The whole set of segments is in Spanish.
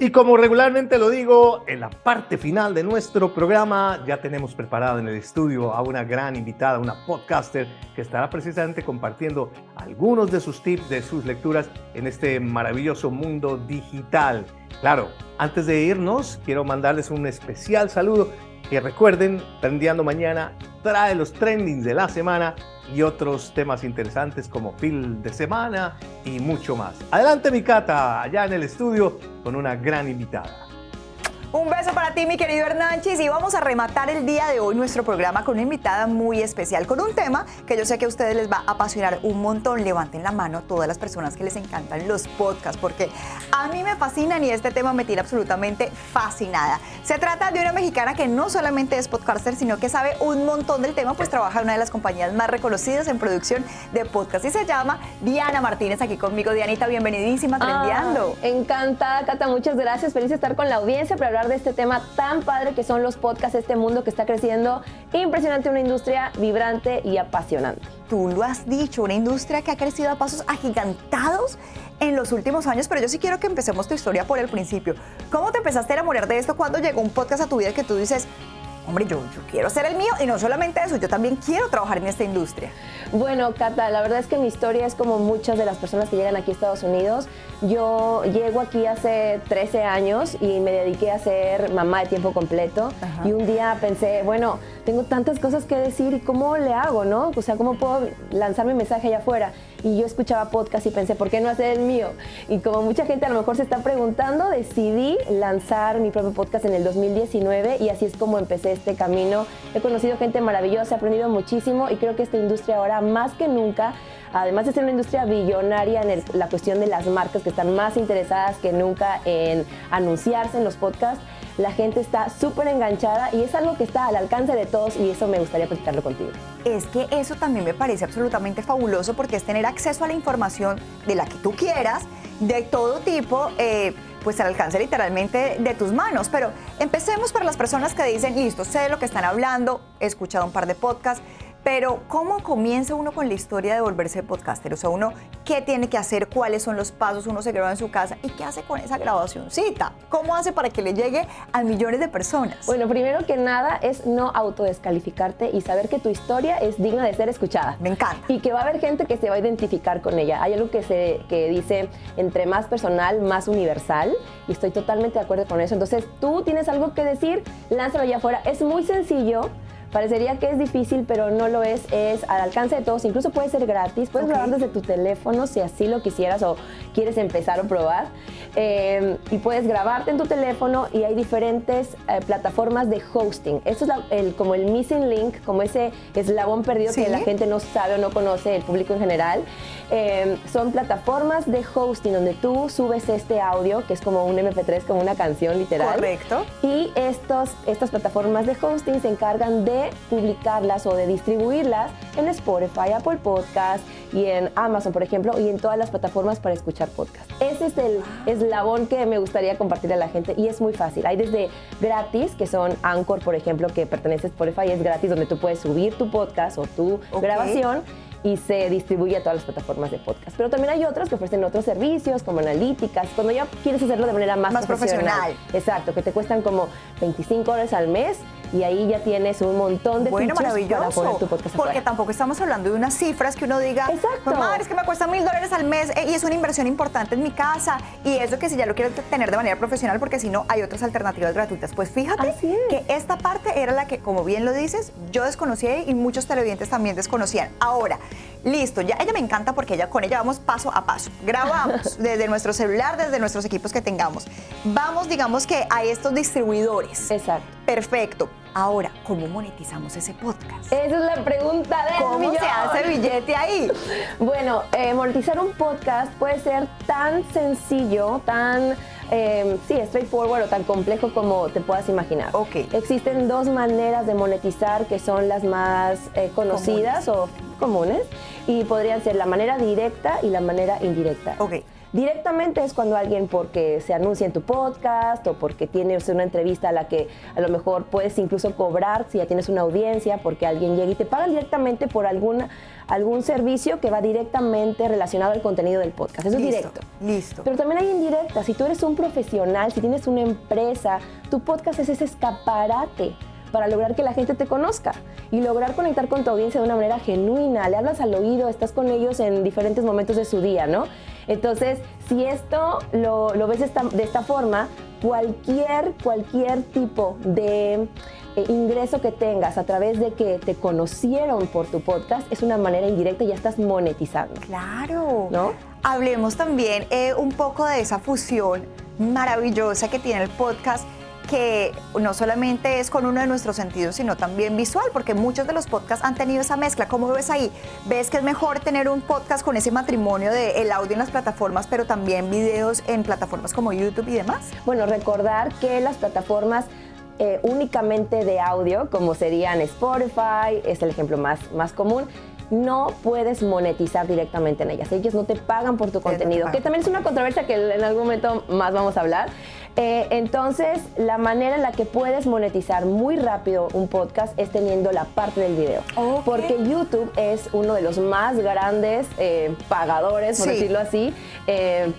Y como regularmente lo digo, en la parte final de nuestro programa ya tenemos preparado en el estudio a una gran invitada, una podcaster que estará precisamente compartiendo algunos de sus tips, de sus lecturas en este maravilloso mundo digital. Claro, antes de irnos, quiero mandarles un especial saludo. Que recuerden, Trendiando Mañana trae los trendings de la semana y otros temas interesantes como Feel de Semana y mucho más. Adelante, mi Cata, allá en el estudio con una gran invitada. Un beso para ti, mi querido Hernanchis, y vamos a rematar el día de hoy nuestro programa con una invitada muy especial, con un tema que yo sé que a ustedes les va a apasionar un montón. Levanten la mano todas las personas que les encantan los podcasts, porque a mí me fascinan y este tema me tiene absolutamente fascinada. Se trata de una mexicana que no solamente es podcaster, sino que sabe un montón del tema, pues trabaja en una de las compañías más reconocidas en producción de podcast y se llama Diana Martínez, aquí conmigo. Dianita, bienvenidísima a Trendiando. Encantada, Cata, muchas gracias. Feliz de estar con la audiencia para hablar de este tema tan padre que son los podcasts, este mundo que está creciendo, impresionante, una industria vibrante y apasionante. Tú lo has dicho, una industria que ha crecido a pasos agigantados en los últimos años, pero yo sí quiero que empecemos tu historia por el principio. ¿Cómo te empezaste a enamorar de esto? ¿Cuándo llegó un podcast a tu vida que tú dices, hombre, yo quiero hacer el mío? Y no solamente eso, yo también quiero trabajar en esta industria. Bueno, Cata, la verdad es que mi historia es como muchas de las personas que llegan aquí a Estados Unidos. Yo llego aquí hace 13 años y me dediqué a ser mamá de tiempo completo. Ajá. Y un día pensé, bueno, tengo tantas cosas que decir y ¿cómo le hago, no? O sea, ¿cómo puedo lanzar mi mensaje allá afuera? Y yo escuchaba podcast y pensé, ¿por qué no hacer el mío? Y como mucha gente a lo mejor se está preguntando, decidí lanzar mi propio podcast en el 2019 y así es como empecé este camino. He conocido gente maravillosa, he aprendido muchísimo y creo que esta industria ahora más que nunca, además de ser una industria billonaria en la cuestión de las marcas que están más interesadas que nunca en anunciarse en los podcasts, la gente está súper enganchada y es algo que está al alcance de todos y eso me gustaría platicarlo contigo. Es que eso también me parece absolutamente fabuloso porque es tener acceso a la información de la que tú quieras, de todo tipo, pues al alcance literalmente de tus manos. Pero empecemos para las personas que dicen, listo, sé de lo que están hablando, he escuchado un par de podcasts, pero ¿cómo comienza uno con la historia de volverse podcaster? O sea, uno, ¿qué tiene que hacer? ¿Cuáles son los pasos? Uno se graba en su casa. ¿Y qué hace con esa grabacioncita? ¿Cómo hace para que le llegue a millones de personas? Bueno, primero que nada es no autodescalificarte y saber que tu historia es digna de ser escuchada. Me encanta. Y que va a haber gente que se va a identificar con ella. Hay algo que dice, entre más personal, más universal. Y estoy totalmente de acuerdo con eso. Entonces, tú tienes algo que decir, lánzalo allá afuera. Es muy sencillo. Parecería que es difícil, pero no lo es al alcance de todos, incluso puede ser gratis, puedes grabar desde tu teléfono si así lo quisieras o quieres empezar o probar, y puedes grabarte en tu teléfono y hay diferentes plataformas de hosting. Eso es como el missing link, como ese eslabón perdido que la gente no sabe o no conoce, el público en general. Son plataformas de hosting donde tú subes este audio, que es como un MP3, como una canción literal. Correcto. Y estas plataformas de hosting se encargan de publicarlas o de distribuirlas en Spotify, Apple Podcast y en Amazon, por ejemplo, y en todas las plataformas para escuchar podcast. Ese es el eslabón que me gustaría compartirle a la gente y es muy fácil. Hay desde gratis, que son Anchor, por ejemplo, que pertenece a Spotify, es gratis, donde tú puedes subir tu podcast o tu grabación y se distribuye a todas las plataformas de podcast. Pero también hay otras que ofrecen otros servicios, como analíticas, cuando ya quieres hacerlo de manera más profesional. Exacto, que te cuestan como $25 al mes y ahí ya tienes un montón de features para poner tu podcast porque afuera. tampoco estamos hablando de unas cifras que uno diga, exacto, madre, es que me cuesta $1,000 al mes y es una inversión importante en mi casa y eso que si ya lo quiero tener de manera profesional porque si no hay otras alternativas gratuitas. Pues fíjate que esta parte era la que, como bien lo dices, yo desconocía y muchos televidentes también desconocían. Ahora, listo, ya ella me encanta porque con ella vamos paso a paso. Grabamos desde nuestro celular, desde nuestros equipos que tengamos. Vamos, digamos que a estos distribuidores. Exacto. Perfecto. Ahora, ¿cómo monetizamos ese podcast? Esa es la pregunta del ¿Cómo millón? se hace billete ahí? Bueno, monetizar un podcast puede ser tan sencillo, tan straightforward o tan complejo como te puedas imaginar. Okay. Existen dos maneras de monetizar que son las más conocidas o comunes y podrían ser la manera directa y la manera indirecta. Okay. Directamente es cuando alguien, porque se anuncia en tu podcast o porque tienes una entrevista a la que a lo mejor puedes incluso cobrar si ya tienes una audiencia, porque alguien llega y te pagan directamente por algún servicio que va directamente relacionado al contenido del podcast. Eso es directo. Listo. Pero también hay indirectas. Si tú eres un profesional, si tienes una empresa, tu podcast es ese escaparate para lograr que la gente te conozca y lograr conectar con tu audiencia de una manera genuina. Le hablas al oído, estás con ellos en diferentes momentos de su día, ¿no? Entonces, si esto lo ves de esta forma, cualquier tipo de ingreso que tengas a través de que te conocieron por tu podcast es una manera indirecta y ya estás monetizando. Claro. ¿No? Hablemos también un poco de esa fusión maravillosa que tiene el podcast, que no solamente es con uno de nuestros sentidos, sino también visual, porque muchos de los podcasts han tenido esa mezcla. ¿Cómo ves ahí? ¿Ves que es mejor tener un podcast con ese matrimonio del audio en las plataformas, pero también videos en plataformas como YouTube y demás? Bueno, recordar que las plataformas únicamente de audio, como serían Spotify, es el ejemplo más común, no puedes monetizar directamente en ellas. Ellos no te pagan por tu contenido, que también es una controversia que en algún momento más vamos a hablar. Entonces, la manera en la que puedes monetizar muy rápido un podcast es teniendo la parte del video. Okay. Porque YouTube es uno de los más grandes pagadores, por decirlo así,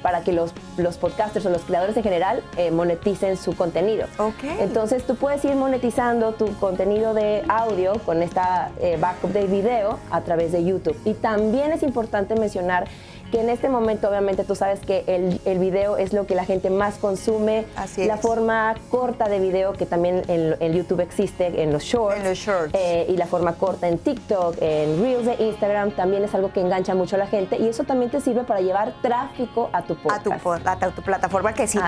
para que los podcasters o los creadores en general moneticen su contenido. Okay. Entonces, tú puedes ir monetizando tu contenido de audio con esta backup de video a través de YouTube. Y también es importante mencionar que en este momento, obviamente, tú sabes que el video es lo que la gente más consume. Así la es. forma corta de video, que también en YouTube existe, en los shorts. En los shorts. Y la forma corta en TikTok, en Reels de Instagram, también es algo que engancha mucho a la gente. Y eso también te sirve para llevar tráfico a tu podcast. A tu plataforma que sí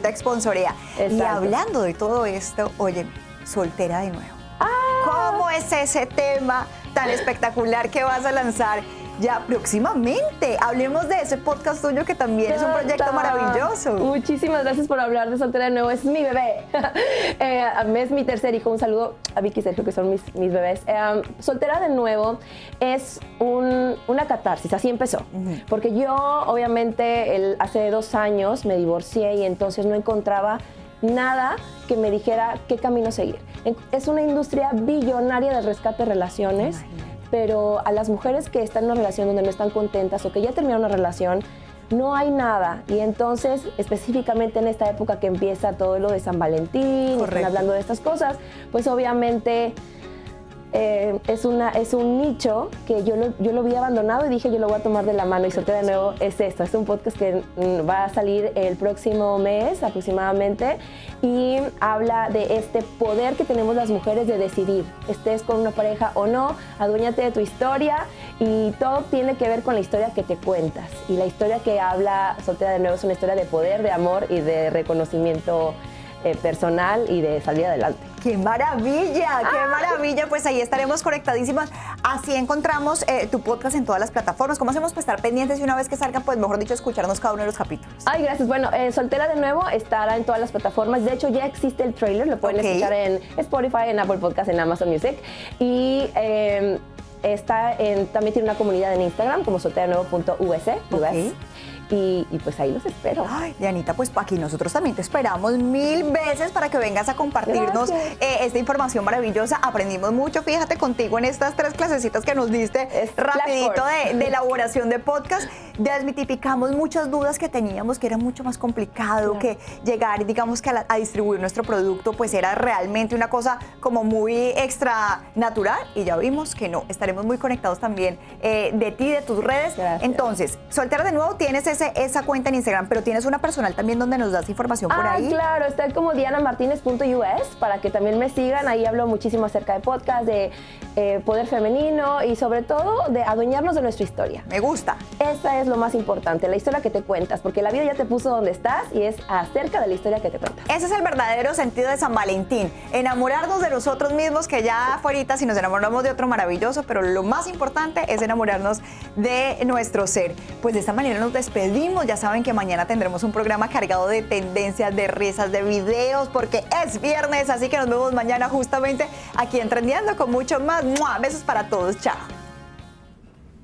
te sponsorea. Exacto. Y hablando de todo esto, oye, soltera de nuevo. ¿Cómo es ese tema tan espectacular que vas a lanzar ya próximamente? Hablemos de ese podcast tuyo, que también es un proyecto maravilloso. Muchísimas gracias por hablar de Soltera de Nuevo. Es mi bebé. Es mi tercer hijo. Un saludo a Vicky y Sergio, que son mis bebés. Soltera de Nuevo es una catarsis. Así empezó. Porque yo, obviamente, hace 2 años me divorcié y entonces no encontraba nada que me dijera qué camino seguir. Es una industria billonaria del rescate de relaciones. Imagínate. Pero a las mujeres que están en una relación donde no están contentas o que ya terminaron una relación, no hay nada. Y entonces, específicamente en esta época que empieza todo lo de San Valentín, están hablando de estas cosas, pues obviamente es un nicho que yo lo vi abandonado y dije, yo lo voy a tomar de la mano. Y Soltera de Nuevo es esto, es un podcast que va a salir el próximo mes aproximadamente y habla de este poder que tenemos las mujeres de decidir, estés con una pareja o no, aduéñate de tu historia, y todo tiene que ver con la historia que te cuentas. Y la historia que habla Soltera de Nuevo es una historia de poder, de amor y de reconocimiento personal y de salir adelante. ¡Qué maravilla! ¡Qué maravilla! Pues ahí estaremos conectadísimas. Así encontramos tu podcast en todas las plataformas. ¿Cómo hacemos para estar pendientes y una vez que salgan, pues mejor dicho, escucharnos cada uno de los capítulos? Ay, gracias. Bueno, Soltera de Nuevo estará en todas las plataformas. De hecho, ya existe el trailer. Lo pueden escuchar en Spotify, en Apple Podcast, en Amazon Music. Y también tiene una comunidad en Instagram como solteradenuevo.us. Y pues ahí los espero. Ay, Dianita, pues aquí nosotros también te esperamos 1000 veces para que vengas a compartirnos esta información maravillosa. Aprendimos mucho, fíjate, contigo en estas 3 clasecitas que nos diste rapidito de elaboración de podcast. Desmitificamos muchas dudas que teníamos, que era mucho más complicado, que llegar, digamos, que a distribuir nuestro producto, pues era realmente una cosa como muy extra natural, y ya vimos que no. Estaremos muy conectados también de ti, de tus redes. Gracias. Entonces, Soltera de Nuevo, tienes esa cuenta en Instagram, pero tienes una personal también donde nos das información por ahí. Claro, está como dianamartinez.us para que también me sigan. Ahí hablo muchísimo acerca de podcast, de poder femenino y sobre todo de adueñarnos de nuestra historia. Me gusta. Esta es lo más importante, la historia que te cuentas, porque la vida ya te puso donde estás y es acerca de la historia que te cuentas. Ese es el verdadero sentido de San Valentín, enamorarnos de nosotros mismos, que ya afuera si nos enamoramos de otro maravilloso, pero lo más importante es enamorarnos de nuestro ser. Pues de esta manera nos despedimos. Ya saben que mañana tendremos un programa cargado de tendencias, de risas, de videos, porque es viernes, así que nos vemos mañana justamente aquí en Trendiando con mucho más. ¡Mua! Besos para todos, chao.